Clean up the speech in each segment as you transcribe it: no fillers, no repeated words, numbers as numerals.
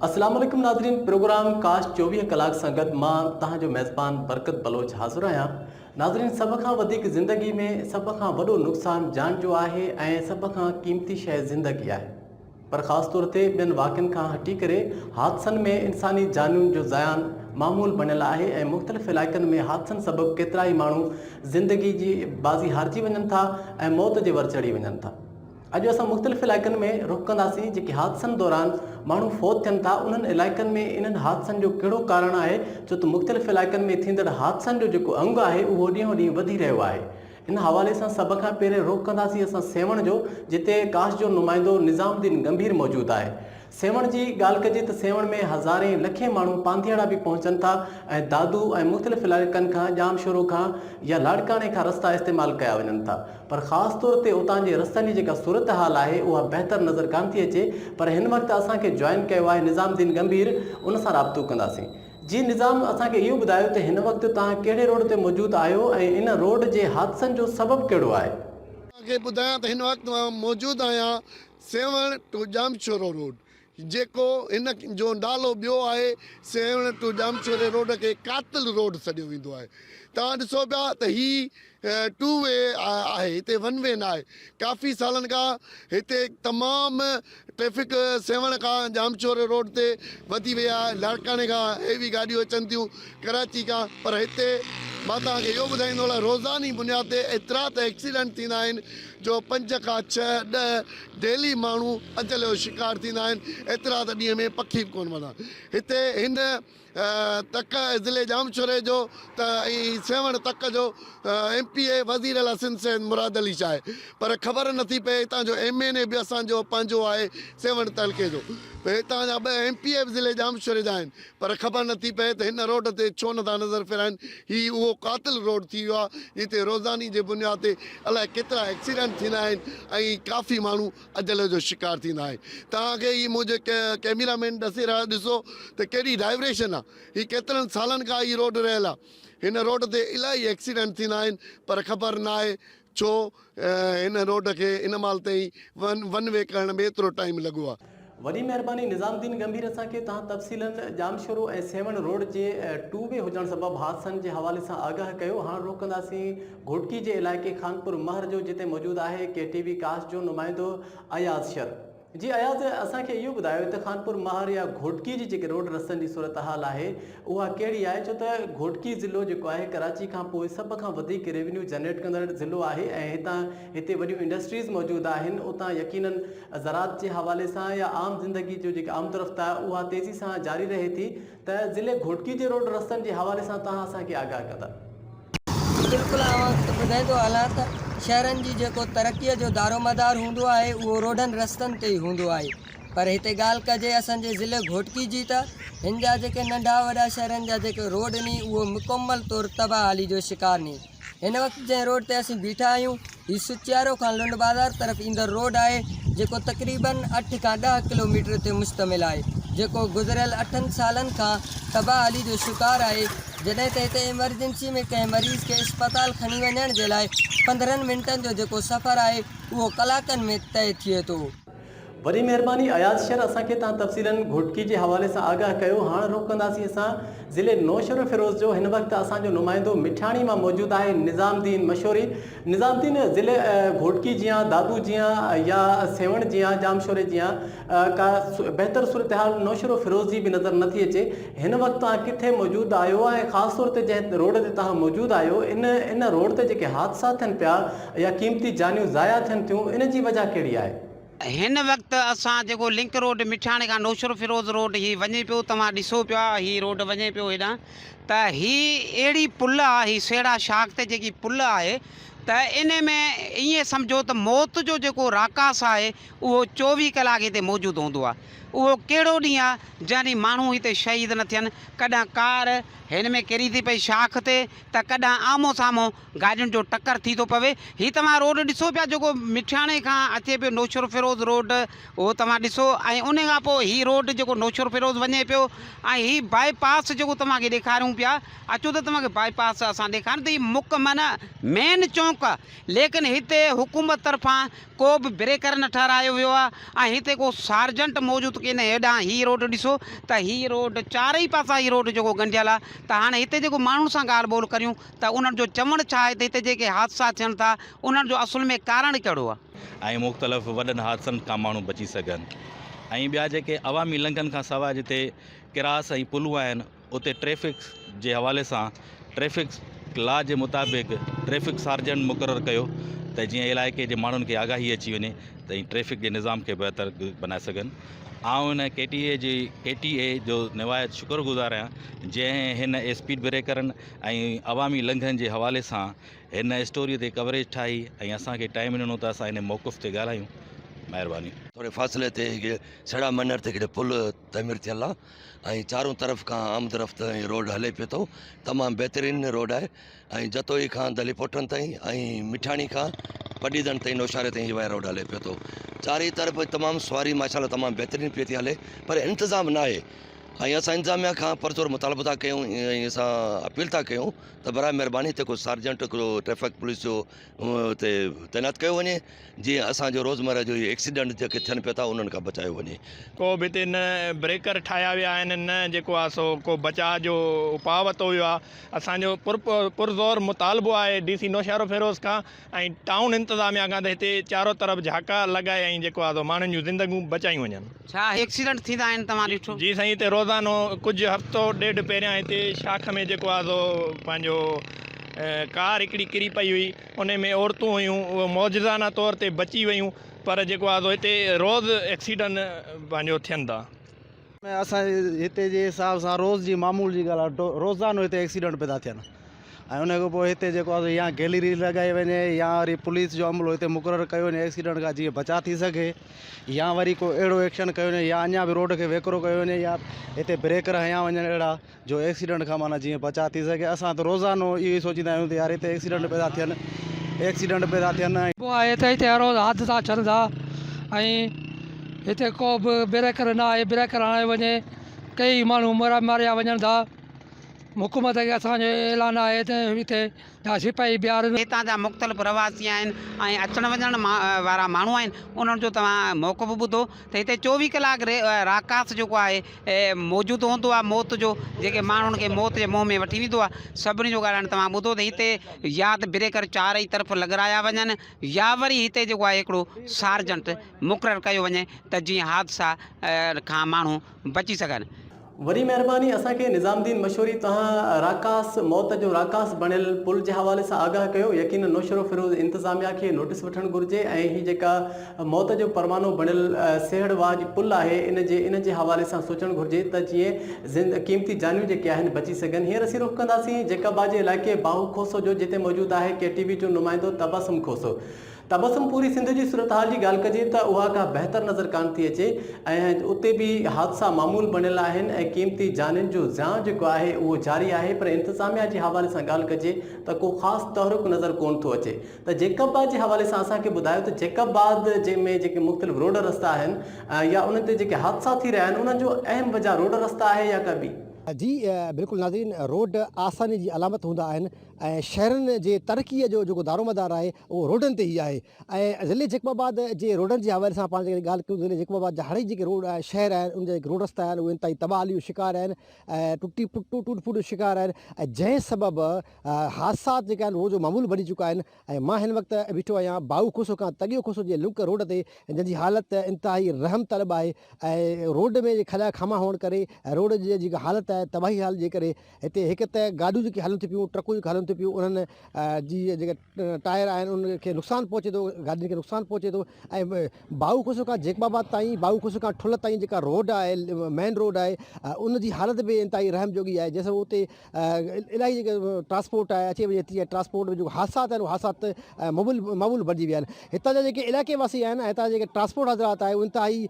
अस्सलाम वालेकुम नाज़रीन। प्रोग्राम काश 24 कलाक सां गॾु मां तव्हांजो मेज़बान बरकत बलोच हाज़िर आहियां। नाज़रीन, सभ खां वधीक ज़िंदगी में सभ खां वॾो नुक़सानु जान जो आहे ऐं सभ खां क़ीमती शइ ज़िंदगी आहे। पर ख़ासि तौर ते ॿियनि वाक़िअनि खां हटी करे हादसनि में इंसानी जानुनि जो ज़यान मामूल बणियल आहे ऐं मुख़्तलिफ़ इलाइक़नि में हादसनि सबबु केतिरा ई माण्हू ज़िंदगी जी बाज़ी हारिजी वञनि था ऐं मौत जे वर चढ़ी वञनि था। अॼु असां मुख़्तलिफ़ इलाइक़नि में रुख़ कंदासीं जेके हादसनि दौरान माण्हू फ़ौत थियनि था। उन्हनि इलाइक़नि में इन्हनि हादसनि जो कहिड़ो कारण आहे, छो त मुख़्तलिफ़ इलाइक़नि में थींदड़ हादसनि जो जेको अंग आहे उहो ॾींहों ॾींहुं वधी रहियो आहे। इन हवाले सां सभ खां पहिरें रुख़ कंदासीं असां सेवण जो, जिते काश जो नुमाइंदो निज़ामुद्दीन गंभीर मौजूदु आहे। सेवण जी ॻाल्हि कजे त सेवण में हज़ारे लखे माण्हू पांधियाड़ा बि पहुचनि था ऐं दादू ऐं मुख़्तलिफ़ इलाइक़नि खां जामशोरो खां या लाड़काने खां रस्ता इस्तेमालु कया वञनि था। पर ख़ासि तौर ते उतां जे रस्तनि जी जेका सूरत हाल आहे उहा बहितर नज़र कान थी अचे। पर हिन वक़्तु असांखे जॉइन कयो आहे निज़ामुद्दीन गंभीर, उन सां राब्तो कंदासीं। जी निज़ाम, असांखे इहो ॿुधायो त हिन वक़्तु तव्हां कहिड़े रोड ते मौजूदु आहियो ऐं इन रोड जे हादसनि जो सबबु कहिड़ो आहे? तव्हांखे ॿुधायां त हिन वक़्तु मां मौजूदु आहियां सेवण टू जामशोरो रोड, जेको हिन जो नालो ॿियो आहे सेवण टू जामशोरे रोड खे कातिल रोड सॾियो वेंदो आहे। तव्हां ॾिसो पिया त हीअ टू वे आहे, हिते वन वे न आहे। काफ़ी सालनि खां हिते तमामु ट्रैफिक सेवण खां जामशोरे रोड ते वधी वई आहे। लाड़काने खां हेवी गाॾियूं अचनि थियूं, कराची खां। पर हिते मां तव्हांखे इहो ॿुधाईंदो आहियां, रोज़ानी बुनियाद ते एतिरा त एक्सीडेंट थींदा आहिनि जो 5 खां 6 10 डेली माण्हू अजल जो शिकार थींदा आहिनि। एतिरा त ॾींहं में पखी बि कोन वञा। हिते हिन तक ज़िले जामशोरे जो त ऐं सेवण तक जो MPA वज़ीर अला सिंध सैद मुराद अली शाह आहे, पर ख़बर नथी पए। हितां जो MNA बि असांजो पंहिंजो आहे सेवण तलके जो। हितां जा 2 MPA बि ज़िले जामशोरे जा आहिनि, पर ख़बर नथी पए त हिन रोड ते छो नथा नज़र फेराइनि। हीउ उहो कातिल रोड थी वियो आहे जिते रोज़ानी जे बुनियाद ते अलाए केतिरा एक्सीडेंट थींदा आहिनि ऐं काफ़ी माण्हू अजल जो शिकार थींदा आहिनि। तव्हांखे हीअ मुंहिंजे कैमरामैन ॾसे रहिया, ॾिसो त कहिड़ी डाइवरेशन आहे। हीअ केतिरनि सालनि खां हीअ रोड रहियल आहे। हिन रोड ते इलाही एक्सीडेंट थींदा आहिनि, पर ख़बर न आहे छो हिन रोड खे इन महिल ताईं वन वे करण में एतिरो टाइम लॻो आहे। वॾी महिरबानी निज़ामुद्दीन गंभीर, असांखे तव्हां तफ़सीलनि जामशोरो ऐं सेवण रोड जे टू वे हुजण सबबु हादसनि जे हवाले सां आगाह कयो। हाणे रुख़ कंदासीं घोटकी जे इलाइक़े खानपुर महर जो, जिते मौजूदु आहे KTV काश जो नुमाइंदो अयाज़ शर। जी अयाज़, असांखे इहो ॿुधायो त खानपुर महर या घोटकी जी जेके रोड रस्तनि जी सूरत हाल आहे उहा कहिड़ी आहे, छो त घोटकी ज़िलो जेको आहे कराची खां पोइ सभ खां वधीक रेवेन्यू जनरेट कंदड़ ज़िलो आहे ऐं हिते वॾियूं इंडस्ट्रीज़ मौजूदु आहिनि। उतां यकीनन ज़रात जे हवाले सां या आम ज़िंदगी जो जेका आमदरफ़्त आहे उहा तेज़ी सां जारी रहे थी। त ज़िले घोटकी जे रोड रस्तनि जे हवाले सां तव्हां असांखे आगाह कंदा? बिल्कुलु आवां ॿुधाईंदो हलां त शहरनि जी जेको तरक़ीअ जो दारोमदार हूंदो आहे उहो रोडनि रस्तनि ते ई हूंदो आहे। पर हिते ॻाल्हि कजे असांजे ज़िले घोटकी जी, त हिन जा जेके नंढा वॾा शहरनि जा जेके रोड नी उहो मुकमल तौरु तबाहाली जो शिकार नी। हिन वक़्तु जंहिं रोड ते असीं बीठा आहियूं हीउ सुचियारो खां लुंड बाज़ार तरफ़ ईंदड़ रोड आहे, जेको तक़रीबन 8 खां 10 किलोमीटर ते मुश्तमिल आहे, जेको गुज़िरियल 8 सालनि खां तबाहाली जो शिकार आहे। जॾहिं त हिते इमरजेंसी में कंहिं मरीज़ खे इस्पताल खणी वञण जे लाइ 15 मिंटनि जो जेको सफ़र आहे उहो कलाकनि में तय थिए थो। वॾी महिरबानी अयाज़ शर, असांखे तव्हां तफ़सीलनि घोटकी जे हवाले सां आगाह कयो। हाणे रुख़ कंदासीं असां ज़िले नौशर फिरोज़ जो। हिन वक़्तु असांजो नुमाइंदो मिठाणी मां मौजूदु आहे निज़ामुद्दीन मशहूरी। निज़ामुद्दीन, ज़िले घोटकी जियां दादू जियां या सेवण जियां जामशोरे जियां का बहितर सूरत हाल नौशर फिरोज़ जी बि नज़र नथी अचे। हिन वक़्तु तव्हां किथे मौजूदु आहियो ऐं ख़ासि तौर ते जंहिं रोड ते तव्हां मौजूदु आहियो इन रोड ते जेके हादसा थियनि पिया या क़ीमती जानियूं ज़ाया थियनि थियूं, इन जी वजह कहिड़ी आहे? हिन वक़्तु असां जेको लिंक रोड मिठाणे खां नौशर फिरोज़ रोड हीअ वञे पियो, तव्हां ॾिसो पिया हीअ रोड वञे पियो हेॾां, त हीअ अहिड़ी पुल आहे, हीअ सेड़ा शाख ते जेकी पुल आहे त इन में ईअं सम्झो त मौत जो जेको राकास आहे उहो 24 कलाक हिते मौजूदु हूंदो आहे। उहो कहिड़ो ॾींहुं आहे जंहिं ॾींहुं माण्हू हिते शहीद न थियनि। कॾहिं कार हिन में किरी थी पई शाख ते, त कॾहिं आम्हूं साम्हूं गाॾियुनि जो टकर थी थो पवे। हीअ तव्हां रोड ॾिसो पिया जेको मिठाणे खां अचे पियो नौशर फिरोज़ रोड, उहो तव्हां ॾिसो। ऐं उन खां पोइ हीअ रोड जेको नौशर फिरोज़ वञे पियो ऐं हीअ बाईपास जेको तव्हांखे ॾेखारियूं पिया, अचो त तव्हांखे बाईपास असां ॾेखारियूं त हीअ माना मेन चौंक आहे, लेकिन हिते हुकूमत तरफ़ां को बि ब्रेकर न ठारायो वियो आहे ऐं हिते को सार्जेंट मौजूदु लेकिन हेॾां ही रोड ॾिसो त ही रोड चारई पासा ही रोड जेको ॻंढियल आहे त हाणे हिते जेको माण्हुनि सां ॻाल्हि ॿोल करियूं त उन्हनि जो चवणु छा आहे त हिते जेके हादसा थियनि था उन्हनि जो असुल में कारण कहिड़ो आहे। ऐं मुख़्तलिफ़ वॾनि हादसनि खां माण्हू बची सघनि। ऐं ॿिया जेके अवामी लंघनि खां सवाइ जिते किरास ऐं पुलूं आहिनि उते ट्रैफ़िक जे हवाले सां ट्रैफ़िक लॉ जे मुताबिक़ ट्रैफ़िक सार्जन मुक़ररु कयो त जीअं इलाइक़े जे माण्हुनि खे आगाही अची वञे त ई ट्रैफ़िक जे निज़ाम खे बहितर बनाए सघनि। आउं हिन KTA जो निवायत शुक्रगुज़ार आहियां जंहिं हिन स्पीड ब्रेकरनि ऐं अवामी लंघनि जे हवाले सां हिन स्टोरीअ ते कवरेज ठाही ऐं असांखे टाइम ॾिनो त असां हिन मौक़िफ़ ते ॻाल्हायूं। महिरबानी। थोरे फ़ासिले ते सड़ा मनर ते हिकिड़े पुल तमीर थियल आहे ऐं चारों तरफ़ खां आमद रफ़्त रोड हले पियो थो। तमामु बहितरीनु रोड आहे ऐं जतोई खां दलीपोटन ताईं ऐं मिठाणी खां पडीदन ताईं नौशारे ताईं इहो रोड हले पियो थो। चारी तरफ़ तमामु सवारी माशाल्लाह तमामु बहितरीनु पई थी हले पर इंतिज़ाम न आहे ऐं असां इंतिज़ामिया खां पुरज़ोर मुतालबो था कयूं ऐं असां अपील था कयूं त बराए महिरबानी हिते को सार्जेंट हिकिड़ो ट्रैफ़िक पुलिस जो हुते तैनात कयो वञे जीअं असांजो रोज़मर्रा जो इहे एक्सीडेंट जेके थियनि पिया था उन्हनि खां बचायो वञे। को बि हिते न ब्रेकर ठाहिया विया आहिनि न जेको आहे सो को बचाव जो उपाउ वरितो वियो आहे। असांजो पुरज़ोर मुतालबो आहे DC नौशारो फिरोज़ खां ऐं टाउन इंतिज़ामिया खां त हिते चारो तरफ़ झाका लॻाए ऐं जेको आहे माण्हुनि जूं ज़िंदगियूं बचायूं वञनि। छा एक्सीडेंट थींदा आहिनि तव्हां ॾिठो? जी साईं, हिते रोज़ानो कुझु हफ़्तो ॾेढ पहिरियां हिते शाख में जेको आहे सो पंहिंजो कार हिकिड़ी किरी पई हुई, उन में औरतूं हुयूं, उहे मौजज़ाना तौर ते बची वियूं पर जेको आहे सो हिते रोज़ एक्सीडेंट पंहिंजो थियनि था। असां हिते जे हिसाब सां रोज़ जी मामूल जी ॻाल्हि आहे, रोज़ानो हिते एक्सीडेंट पिया था थियनि ऐं उन खां पोइ हिते जेको आहे या गैलरी लॻाई वञे या वरी पुलिस जो अमलो हिते मुक़ररु कयो वञे एक्सीडेंट खां जीअं बचा थी सघे या वरी को अहिड़ो एक्शन कयो वञे या अञा बि रोड खे वेकिरो कयो वञे या हिते ब्रेकर हया वञनि अहिड़ा जो एक्सीडेंट खां माना जीअं बचा थी सघे। असां त रोज़ानो इहो ई सोचींदा आहियूं त यार हिते एक्सीडेंट पिया था थियनि पोइ आहे हिते रोज़ हादसा थियनि था ऐं हिते को बि ब्रेकर न आहे, ब्रेकर हणाए वञे कई माण्हू मारिया वञनि था। हुकूमत खे असांजो ऐलान आहे त हिते सिपाही बिहार हितां जा मुख़्तलिफ़ रवासी आहिनि ऐं अचण वञण वारा माण्हू आहिनि उन्हनि जो तव्हां मौक़िफ़ ॿुधो त हिते 24 कलाक राकास जेको आहे मौजूदु हूंदो आहे। मौत जो जेके माण्हुनि खे मौत जे मुंहं में वठी वेंदो आहे सभिनी जो ॻाल्हाइण तव्हां ॿुधो त हिते या त ब्रेकर चारई तरफ़ लॻाया वञनि या वरी हिते जेको आहे हिकिड़ो सार्जेंट मुक़ररु कयो वञे त जीअं हादसा खां माण्हू बची सघनि। वरी महिरबानी असांखे निज़ामुद्दीन मशहूरी तव्हां राकास मौत जो राकास बणियल पुल जे हवाले सां आगाह कयो। यकीन नौशरो फिरोज़ इंतिज़ामिया खे नोटिस वठणु घुरिजे ऐं हीअ जेका मौत जो परवानो बणियल सेहड़वाज पुल आहे इन जे हवाले सां सोचणु घुरिजे त जीअं क़ीमती जानियूं जेके आहिनि बची सघनि। हींअर असीं रुख़ कंदासीं जेकाबाद जे इलाइक़े बाहू खोसो जो जिते मौजूदु आहे KTV जो नुमाइंदो तबसुम खोसो। तबसुम पूरी सिंध जी सूरत हाल जी ॻाल्हि कजे त उहा का बहितर नज़र कान थी अचे ऐं उते बि हादसा मामूल बणियल आहिनि ऐं क़ीमती जानियुनि जो ज़ियान जेको आहे उहो जारी आहे पर इंतिज़ामिया जे हवाले सां ॻाल्हि कजे त को ख़ासि तहरुक नज़र कोन थो अचे। त जेकबाद जे हवाले सां असांखे ॿुधायो त जेकबाद जंहिंमें जेके मुख़्तलिफ़ रोड रस्ता आहिनि या उन्हनि ते जेके हादसा थी रहिया आहिनि उन्हनि जो अहम वजह रोड रस्ता आहे या का ॿी? जी बिल्कुलु नाज़रीन, रोड आसानी जी अलामत हूंदा आहिनि ऐं शहरनि जे तरक़ीअ जो जेको दारोमदार आहे उहो रोडनि ते ई आहे। ऐं ज़िले जेकबाबाद जे रोडनि जे हवाले सां पाण जेके ॻाल्हि कयूं ज़िले जेकबाबाद जा हाणे जेके रोड शहर आहिनि उन जेके रोड रस्ता आहिनि उहे इंतिहाई तबाहलियूं शिकार आहिनि ऐं टूट फूट शिकार आहिनि ऐं जंहिं सबबु हादसा जेके आहिनि रोज़ मामूल बणी चुका आहिनि। ऐं मां हिन वक़्तु बीठो आहियां बाहू खोसो खां तगियो खोसो जे लिंक रोड ते जंहिंजी हालति इंतिहाई रहम तलब आहे ऐं रोड में खॾा खामा हुअण करे रोड जी जेका हालति आहे तबाही हाल जे करे हिते हिकु त गाॾियूं जेकी हलनि थियूं पियूं ट्रकूं जेके हलनि थियूं पियूं उन्हनि जी जेके टायर आहिनि उनखे नुक़सानु पहुचे थो, गाॾियुनि खे नुक़सानु पहुचे थो। ऐं बाहू खोसो खां जेकबाबाद ताईं बाहू खोसो खां ठुल ताईं जेका रोड आहे मेन रोड आहे उनजी हालति बि इंतिहाई रहम जोगी आहे जंहिंसां उते इलाही जेके ट्रांसपोर्ट आहे अचे वञे थी ट्रांसपोर्ट में जेको हादसात आहिनि उहे हादसात मामूल बणिजी विया आहिनि। हितां जा जेके इलाइक़े वासी आहिनि ऐं हितां जेके ट्रांसपोर्ट हज़रात आहे उहे इंतिहाई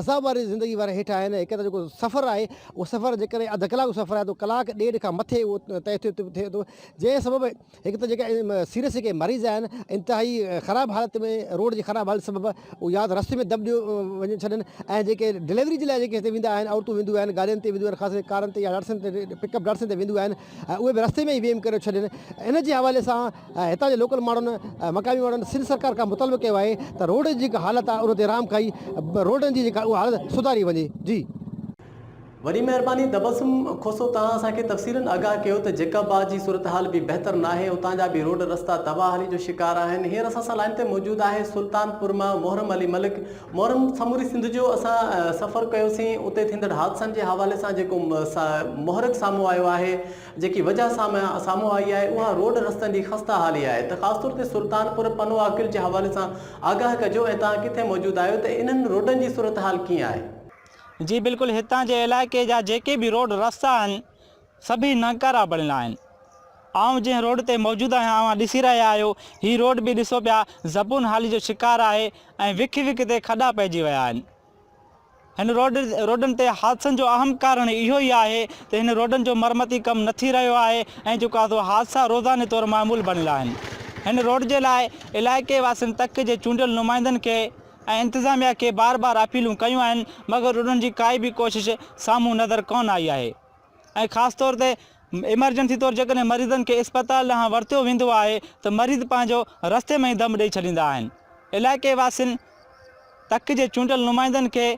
अज़ाब वारी ज़िंदगी वारा हेठि आहिनि। हिकु त जेको सफ़र आहे उहो सफ़र जेकर करे अधु कलाक सफ़र आहे त कलाक ॾेढ खां मथे उहो तय थिए थो जंहिं सबबु हिकु त जेके सीरियस जेके मरीज़ आहिनि इंतिहाई ख़राबु हालत में रोड जी ख़राबु हालत सबबु उहे या त रस्ते में दॿ ॾियो वञी छॾनि ऐं जेके डिलीवरी जे लाइ जेके हिते वेंदा आहिनि औरतूं वेंदियूं आहिनि गाॾियुनि ते वेंदियूं आहिनि ख़ासि कारनि ते या डाट्सन ते पिकअप डाट्सन ते वेंदियूं आहिनि उहे बि रस्ते में ई वेम करे छॾनि इन जे हवाले सां हितां जे लोकल माण्हुनि मक़ामी माण्हुनि सिंध सरकार खां मुतालबो कयो आहे त रोड जी जेका हालत आहे उन ते राम खाई रोडनि जी जेका उहा हालत सुधारी वञे। जी वॾी महिरबानी तबसुम खोसो तव्हां असांखे तफ़सीलनि आगाह कयो त जेकाबाद जी सूरत हाल बि बहितर न आहे उतां जा बि रोड रस्ता तबाहली जो शिकार आहिनि। हींअर असां सां लाइन ते मौजूदु आहे सुल्तानपुर मां मोहरम अली मलिक। मोहरम समूरी सिंध जो असां सफ़र कयोसीं उते थींदड़ हादसनि जे हवाले सां जेको मोहरक साम्हूं आयो आहे जेकी वजह साम्हूं आई आहे उहा रोड रस्तनि जी ख़स्ता हाली आहे त ख़ासि तौर ते सुल्तानपुर पनो आकिल जे हवाले सां आगाह कजो ऐं तव्हां किथे मौजूदु आहियो त इन्हनि रोडनि जी सूरत हाल कीअं आहे? जी बिल्कुलु हितां जे इलाइक़े जा जेके बि रोड रस्ता आहिनि सभी नकारा बणियल आहिनि। आउं जंहिं रोड ते मौजूदु आहियां तव्हां ॾिसी रहिया आहियो हीअ रोड बि ॾिसो पिया ज़बून हाली जो शिकार आहे ऐं विख ते खॾा पइजी विया आहिनि। हिन रोडनि ते हादसनि जो अहम कारण इहो ई आहे त हिन रोडनि जो मरमती कमु न थी रहियो आहे ऐं जेको आहे हादसा रोज़ाने तौरु मामूल बणियल आहिनि। हिन रोड जे लाइ इलाइक़े वासियुनि तक जे चूंडियल नुमाइंदनि खे ऐं इंतिज़ामिया खे बार बार अपीलूं कयूं आहिनि मगर उन्हनि जी काई बि कोशिशि साम्हूं नज़र कोन आई आहे। ऐं ख़ासि तौर ते इमरजेंसी तौरु जेकॾहिं मरीज़नि खे इस्पताल ॾांहुं वरितो वेंदो आहे त मरीज़ पंहिंजो रस्ते में ई दम ॾेई छॾींदा आहिनि। इलाइक़े वासियुनि तक जे चूंडियल नुमाइंदनि खे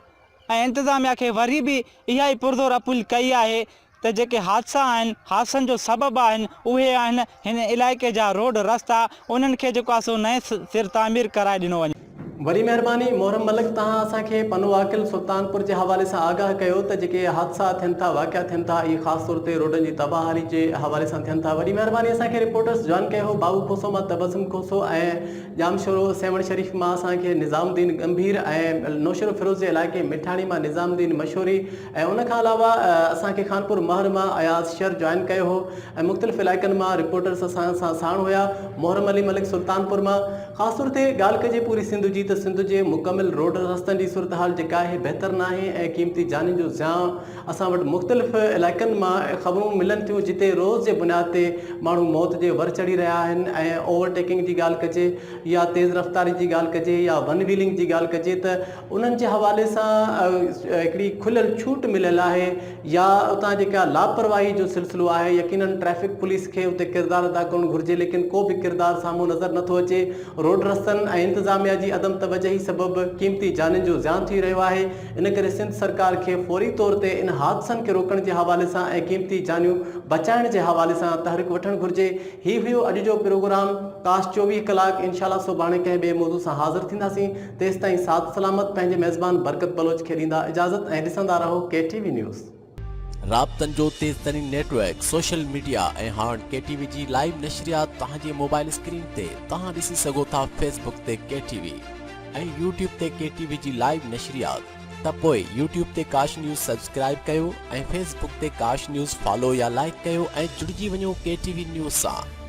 ऐं इंतिज़ामिया खे वरी बि इहा ई पुरज़ोर अपील कई आहे त जेके हादसा आहिनि हादसनि जो सबबु आहिनि उहे आहिनि हिन इलाइक़े जा रोड रस्ता उन्हनि खे जेको आहे सो नए सिर तामीर कराए ॾिनो वञे। वॾी महिरबानी मोहरम मलिक तव्हां असांखे पनो आकिल सुल्तानपुर जे हवाले सां आगाह कयो त जेके हादसा थियनि था वाक़िया थियनि था इहे ख़ासि तौर ते रोडनि जी तबाहली जे हवाले सां थियनि था। वॾी महिरबानी असांखे रिपोर्टर्स जॉइन कयो हो बाबू खोसो मां तबसुम खोसो ऐं जामशोरो सेवण शरीफ़ मां असांखे निज़ामुद्दीन गंभीर ऐं नौशरो फिरोज़ जे इलाइक़े मिठाणी मां निज़ामुद्दीन मशहूरी ऐं उनखां अलावा असांखे खानपुर महर मां अयाज़ शर जॉइन कयो हो ऐं मुख़्तलिफ़ इलाइक़नि मां रिपोर्टर्स असां सां साण हुया। मोहरम अली मलिक सुल्तानपुर मां ख़ासि तौर ते ॻाल्हि कजे पूरी सिंध जी त सिंध जे मुकमिल रोड रस्तनि जी सूरत हाल जेका आहे बहितर न आहे ऐं क़ीमती जानियुनि जो ज़ियान असां वटि मुख़्तलिफ़ इलाइक़नि मां ख़बरूं मिलनि थियूं जिते रोज़ जे बुनियाद ते माण्हू मौत जे वर चढ़ी रहिया आहिनि ऐं ओवरटेकिंग जी ॻाल्हि कजे या तेज़ रफ़्तारी जी ॻाल्हि कजे या वन व्हीलिंग जी ॻाल्हि कजे त उन्हनि जे हवाले सां हिकिड़ी खुलियल छूट मिलियल आहे या उतां जेका लापरवाही जो सिलसिलो आहे यकीनन ट्रैफ़िक पुलिस खे उते किरदारु अदा करणु घुरिजे लेकिन को बि किरदारु साम्हूं नज़र नथो अचे। रोड रस्तनि ऐं इंतिज़ामिया जी अदम तवजही सबबु क़ीमती जानियुनि जो ज़ियान थी रहियो आहे। इन करे सिंध सरकार खे फौरी तौर ते इन हादसनि खे रोकण जे हवाले सां ऐं क़ीमती जानियूं बचाइण जे हवाले सां तहरीक वठणु घुरिजे। हीउ हुयो अॼु जो प्रोग्राम काश 24 कलाक। इंशाल्लाह सुभाणे कंहिं ॿिए मौज़ू सां हाज़िर थींदासीं। तेसि ताईं साथ सलामत पंहिंजे मेज़बान बरकत बलोच खे ॾींदा इजाज़त ऐं ॾिसंदा रहो KTV न्यूज़। राब्तनि जो तेज़ तरीन नेटवर्क सोशल मीडिया ऐं हाणे KTV जी लाइव नशरियात तव्हांजे मोबाइल स्क्रीन ते तव्हां ॾिसी सघो था फेसबुक ते KTV ऐं YouTube ते KTV जी लाइव नशरियात त पोइ YouTube ते काश न्यूज़ सब्सक्राइब कयो ऐं फेसबुक ते काश न्यूज़ फॉलो या लाइक कयो ऐं जुड़िजी वञो KTV न्यूज़ सां।